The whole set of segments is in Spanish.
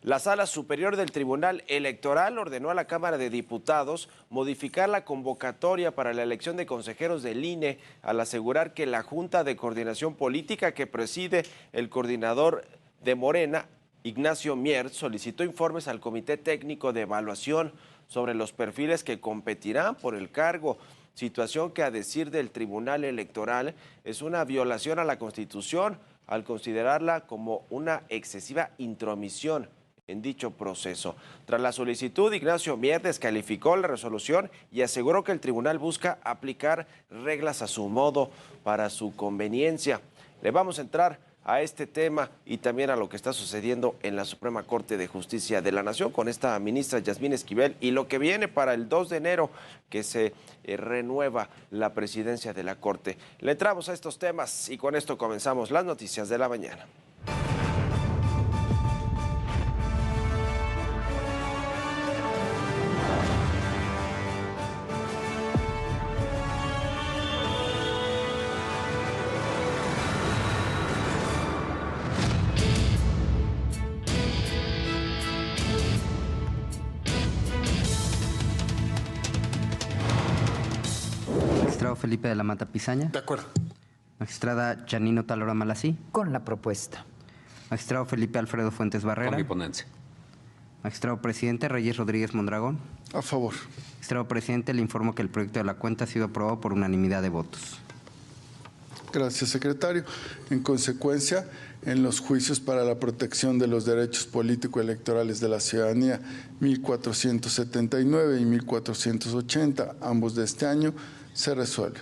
La Sala Superior del Tribunal Electoral ordenó a la Cámara de Diputados modificar la convocatoria para la elección de consejeros del INE al asegurar que la Junta de Coordinación Política que preside el coordinador de Morena, Ignacio Mier, solicitó informes al Comité Técnico de Evaluación sobre los perfiles que competirán por el cargo, situación que, a decir del Tribunal Electoral, es una violación a la Constitución al considerarla como una excesiva intromisión en dicho proceso. Tras la solicitud, Ignacio Mier descalificó la resolución y aseguró que el tribunal busca aplicar reglas a su modo para su conveniencia. Le vamos a entrar a este tema y también a lo que está sucediendo en la Suprema Corte de Justicia de la Nación con esta ministra Yasmín Esquivel y lo que viene para el 2 de enero que se renueva la presidencia de la Corte. Le entramos a estos temas y con esto comenzamos las noticias de la mañana. Magistrado Felipe de la Mata Pizaña. De acuerdo. Magistrada Janino Talora Malasí. Con la propuesta. Magistrado Felipe Alfredo Fuentes Barrera. Con mi ponencia. Magistrado Presidente Reyes Rodríguez Mondragón. A favor. Magistrado Presidente, le informo que el proyecto de la cuenta ha sido aprobado por unanimidad de votos. Gracias, secretario. En consecuencia, en los juicios para la protección de los derechos político-electorales de la ciudadanía 1479 y 1480, ambos de este año, se resuelve.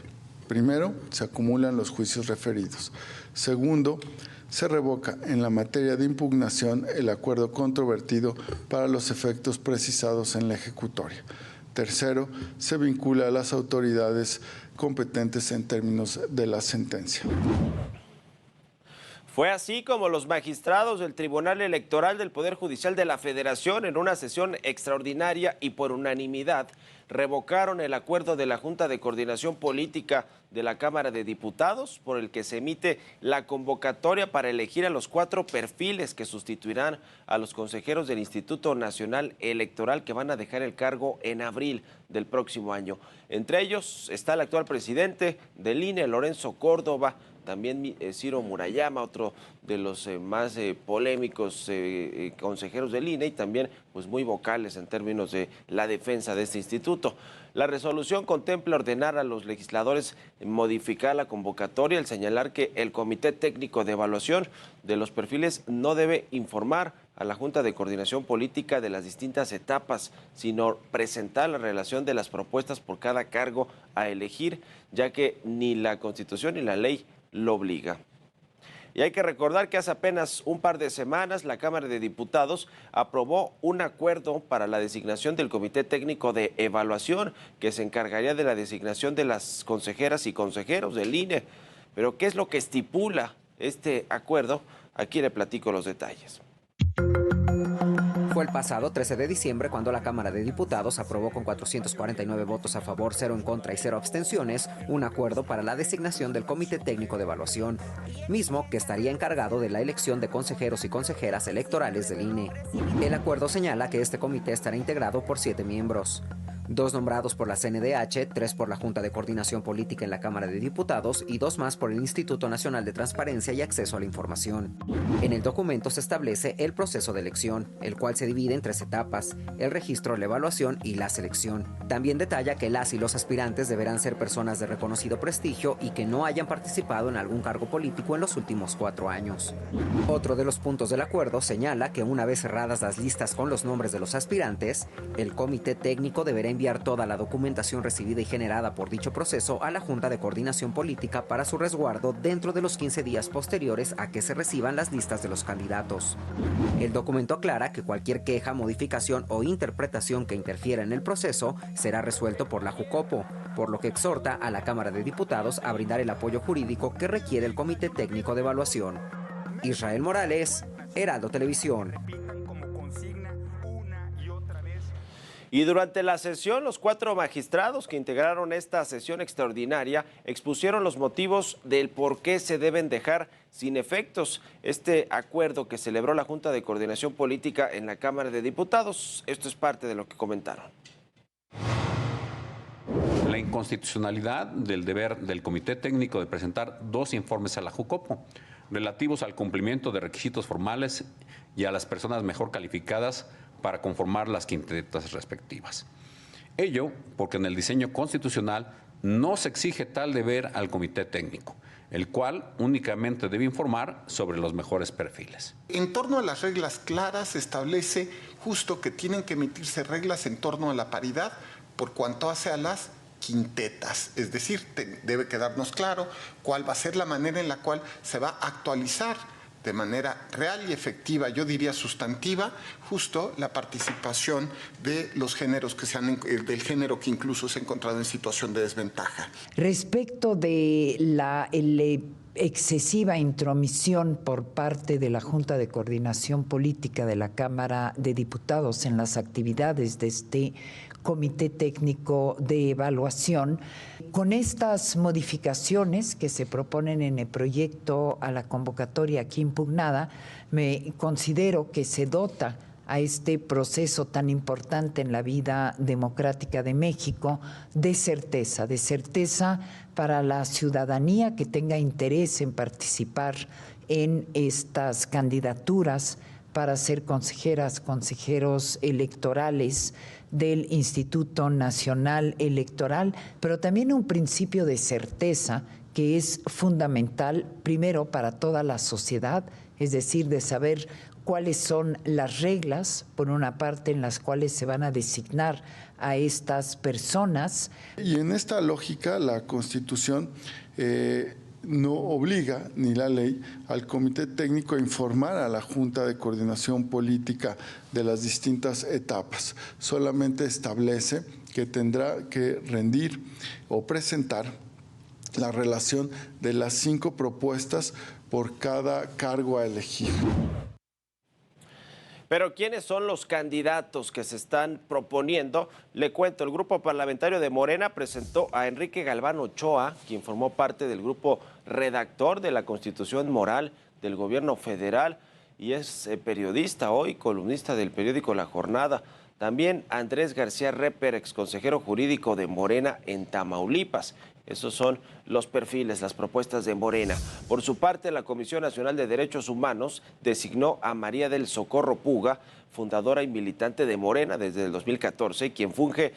Primero, se acumulan los juicios referidos. Segundo, se revoca en la materia de impugnación el acuerdo controvertido para los efectos precisados en la ejecutoria. Tercero, se vincula a las autoridades competentes en términos de la sentencia. Fue así como los magistrados del Tribunal Electoral del Poder Judicial de la Federación, en una sesión extraordinaria y por unanimidad, revocaron el acuerdo de la Junta de Coordinación Política de la Cámara de Diputados, por el que se emite la convocatoria para elegir a los 4 perfiles que sustituirán a los consejeros del Instituto Nacional Electoral que van a dejar el cargo en abril del próximo año. Entre ellos está el actual presidente del INE, Lorenzo Córdoba, también Ciro Murayama, otro de los más polémicos consejeros del INE y también pues muy vocales en términos de la defensa de este instituto. La resolución contempla ordenar a los legisladores modificar la convocatoria al señalar que el Comité Técnico de Evaluación de los perfiles no debe informar a la Junta de Coordinación Política de las distintas etapas, sino presentar la relación de las propuestas por cada cargo a elegir, ya que ni la Constitución ni la ley lo obliga. Y hay que recordar que hace apenas un par de semanas la Cámara de Diputados aprobó un acuerdo para la designación del Comité Técnico de Evaluación que se encargaría de la designación de las consejeras y consejeros del INE. Pero ¿qué es lo que estipula este acuerdo? Aquí le platico los detalles. Fue el pasado 13 de diciembre cuando la Cámara de Diputados aprobó con 449 votos a favor, 0 en contra y 0 abstenciones un acuerdo para la designación del Comité Técnico de Evaluación, mismo que estaría encargado de la elección de consejeros y consejeras electorales del INE. El acuerdo señala que este comité estará integrado por 7 miembros. 2 nombrados por la CNDH, 3 por la Junta de Coordinación Política en la Cámara de Diputados y 2 más por el Instituto Nacional de Transparencia y Acceso a la Información. En el documento se establece el proceso de elección, el cual se divide en 3 etapas: el registro, la evaluación y la selección. También detalla que las y los aspirantes deberán ser personas de reconocido prestigio y que no hayan participado en algún cargo político en los últimos 4 años. Otro de los puntos del acuerdo señala que una vez cerradas las listas con los nombres de los aspirantes, el Comité Técnico deberá enviar toda la documentación recibida y generada por dicho proceso a la Junta de Coordinación Política para su resguardo dentro de los 15 días posteriores a que se reciban las listas de los candidatos. El documento aclara que cualquier queja, modificación o interpretación que interfiera en el proceso será resuelto por la Jucopo, por lo que exhorta a la Cámara de Diputados a brindar el apoyo jurídico que requiere el Comité Técnico de Evaluación. Israel Morales, Heraldo Televisión. Y durante la sesión, los 4 magistrados que integraron esta sesión extraordinaria expusieron los motivos del por qué se deben dejar sin efectos este acuerdo que celebró la Junta de Coordinación Política en la Cámara de Diputados. Esto es parte de lo que comentaron. La inconstitucionalidad del deber del Comité Técnico de presentar 2 informes a la Jucopo relativos al cumplimiento de requisitos formales y a las personas mejor calificadas para conformar las quintetas respectivas. Ello porque en el diseño constitucional no se exige tal deber al Comité Técnico, el cual únicamente debe informar sobre los mejores perfiles. En torno a las reglas claras se establece justo que tienen que emitirse reglas en torno a la paridad por cuanto hace a las quintetas, es decir, debe quedarnos claro cuál va a ser la manera en la cual se va a actualizar de manera real y efectiva, yo diría sustantiva, justo la participación de los géneros del género que incluso se ha encontrado en situación de desventaja. Respecto de la excesiva intromisión por parte de la Junta de Coordinación Política de la Cámara de Diputados en las actividades de este Comité Técnico de Evaluación, con estas modificaciones que se proponen en el proyecto a la convocatoria aquí impugnada, me considero que se dota a este proceso tan importante en la vida democrática de México de certeza para la ciudadanía que tenga interés en participar en estas candidaturas para ser consejeras, consejeros electorales del Instituto Nacional Electoral, pero también un principio de certeza que es fundamental, primero, para toda la sociedad, es decir, de saber cuáles son las reglas, por una parte, en las cuales se van a designar a estas personas. Y en esta lógica, la Constitución no obliga, ni la ley, al Comité Técnico a informar a la Junta de Coordinación Política de las distintas etapas. Solamente establece que tendrá que rendir o presentar la relación de las 5 propuestas por cada cargo a elegir. Pero ¿quiénes son los candidatos que se están proponiendo? Le cuento, el grupo parlamentario de Morena presentó a Enrique Galván Ochoa, quien formó parte del grupo redactor de la Constitución Moral del Gobierno Federal y es periodista hoy, columnista del periódico La Jornada. También Andrés García Reper, exconsejero jurídico de Morena en Tamaulipas. Esos son los perfiles, las propuestas de Morena. Por su parte, la Comisión Nacional de Derechos Humanos designó a María del Socorro Puga, fundadora y militante de Morena desde el 2014, quien fue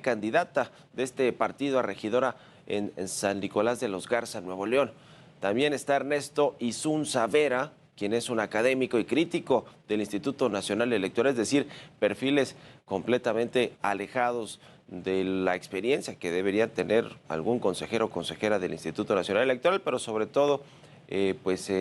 candidata de este partido a regidora en San Nicolás de los Garza, Nuevo León. También está Ernesto Isunza Vera, quien es un académico y crítico del Instituto Nacional Electoral, es decir, perfiles completamente alejados de la experiencia que debería tener algún consejero o consejera del Instituto Nacional Electoral, pero sobre todo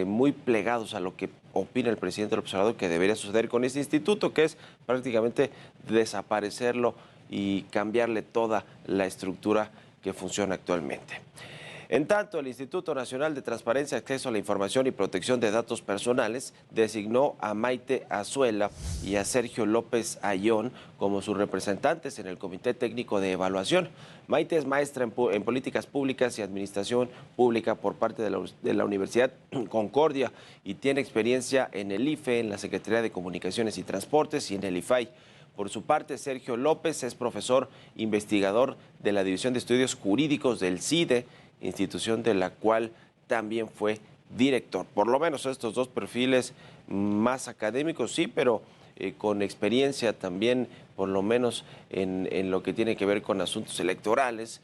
muy plegados a lo que opina el presidente del observador que debería suceder con este instituto, que es prácticamente desaparecerlo y cambiarle toda la estructura que funciona actualmente. En tanto, el Instituto Nacional de Transparencia, Acceso a la Información y Protección de Datos Personales designó a Maite Azuela y a Sergio López Ayón como sus representantes en el Comité Técnico de Evaluación. Maite es maestra en Políticas Públicas y Administración Pública por parte de la Universidad Concordia y tiene experiencia en el IFE, en la Secretaría de Comunicaciones y Transportes y en el IFAI. Por su parte, Sergio López es profesor investigador de la División de Estudios Jurídicos del CIDE, institución de la cual también fue director. Por lo menos estos 2 perfiles más académicos, sí, pero con experiencia también, por lo menos en lo que tiene que ver con asuntos electorales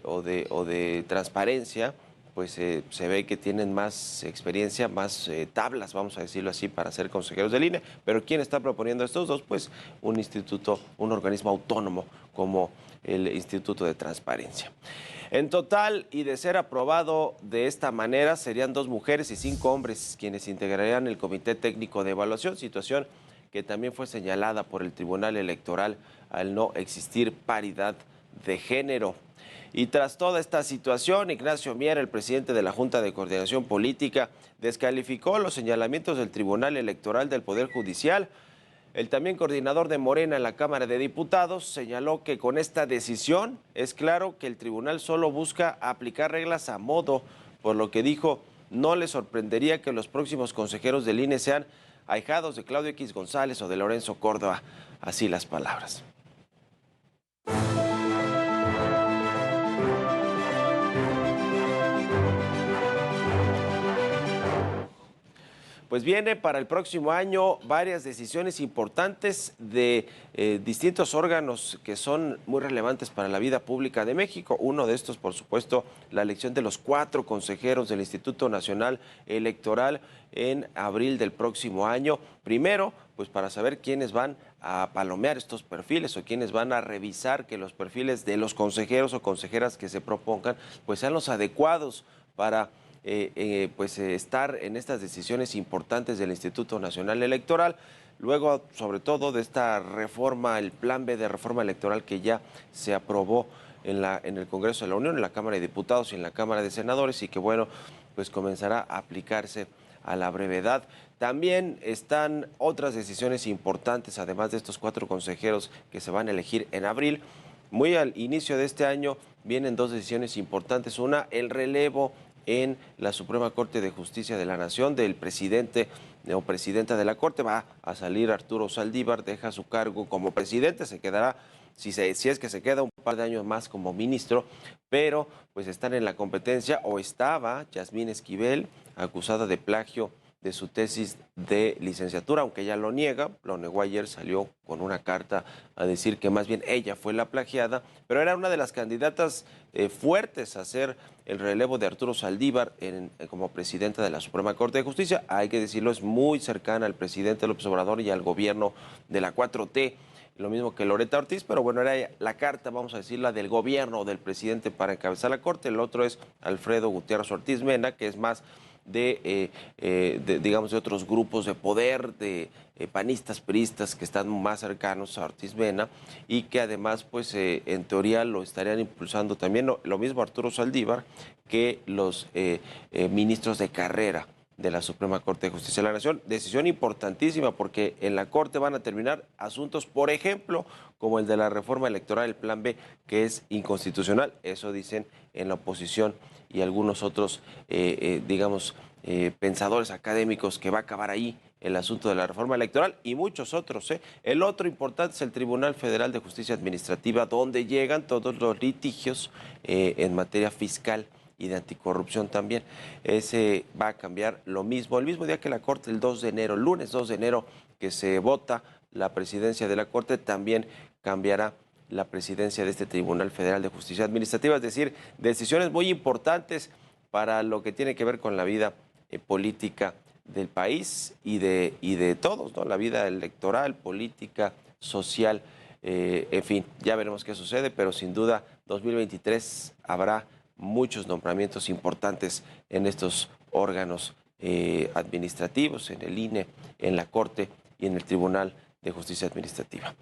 o de transparencia, pues se ve que tienen más experiencia, más tablas, vamos a decirlo así, para ser consejeros del INE. Pero ¿quién está proponiendo estos 2? Pues un instituto, un organismo autónomo como el Instituto de Transparencia. En total, y de ser aprobado de esta manera, serían 2 mujeres y 5 hombres quienes integrarían el Comité Técnico de Evaluación, situación que también fue señalada por el Tribunal Electoral al no existir paridad de género. Y tras toda esta situación, Ignacio Mier, el presidente de la Junta de Coordinación Política, descalificó los señalamientos del Tribunal Electoral del Poder Judicial. El también coordinador de Morena en la Cámara de Diputados señaló que con esta decisión es claro que el tribunal solo busca aplicar reglas a modo, por lo que dijo, no le sorprendería que los próximos consejeros del INE sean ahijados de Claudio X González o de Lorenzo Córdoba. Así las palabras. Pues viene para el próximo año varias decisiones importantes de distintos órganos que son muy relevantes para la vida pública de México. Uno de estos, por supuesto, la elección de los 4 consejeros del Instituto Nacional Electoral en abril del próximo año. Primero, pues para saber quiénes van a palomear estos perfiles o quiénes van a revisar que los perfiles de los consejeros o consejeras que se propongan pues sean los adecuados para estar en estas decisiones importantes del Instituto Nacional Electoral. Luego, sobre todo, de esta reforma, el plan B de reforma electoral que ya se aprobó en el Congreso de la Unión, en la Cámara de Diputados y en la Cámara de Senadores, y que, bueno, pues comenzará a aplicarse a la brevedad. También están otras decisiones importantes, además de estos 4 consejeros que se van a elegir en abril. Muy al inicio de este año vienen 2 decisiones importantes. Una, el relevo en la Suprema Corte de Justicia de la Nación del presidente o presidenta de la Corte. Va a salir Arturo Saldívar, deja su cargo como presidente, se quedará, si es que se queda, un par de años más como ministro, pero pues están en la competencia, o estaba Yasmín Esquivel, acusada de plagio de su tesis de licenciatura, aunque ella lo niega, lo negó ayer, salió con una carta a decir que más bien ella fue la plagiada, pero era una de las candidatas fuertes a hacer el relevo de Arturo Saldívar como presidenta de la Suprema Corte de Justicia. Hay que decirlo, es muy cercana al presidente López Obrador y al gobierno de la 4T, lo mismo que Loretta Ortiz, pero bueno, era la carta, vamos a decirla, del gobierno o del presidente para encabezar la Corte. El otro es Alfredo Gutiérrez Ortiz Mena, que es más de otros grupos de poder, de panistas, priistas que están más cercanos a Ortiz Mena y que además, pues en teoría lo estarían impulsando también, lo mismo Arturo Saldívar, que los ministros de carrera de la Suprema Corte de Justicia de la Nación. Decisión importantísima porque en la Corte van a terminar asuntos, por ejemplo, como el de la reforma electoral, el Plan B, que es inconstitucional. Eso dicen en la oposición y algunos otros, pensadores académicos, que va a acabar ahí el asunto de la reforma electoral y muchos otros. El otro importante es el Tribunal Federal de Justicia Administrativa, donde llegan todos los litigios en materia fiscal y de anticorrupción también. Ese va a cambiar lo mismo, el mismo día que la Corte, el 2 de enero, el lunes 2 de enero, que se vota la presidencia de la Corte, también cambiará la presidencia de este Tribunal Federal de Justicia Administrativa. Es decir, decisiones muy importantes para lo que tiene que ver con la vida política del país y de todos, ¿no? La vida electoral, política, social, en fin, ya veremos qué sucede, pero sin duda 2023 habrá muchos nombramientos importantes en estos órganos administrativos, en el INE, en la Corte y en el Tribunal de Justicia Administrativa.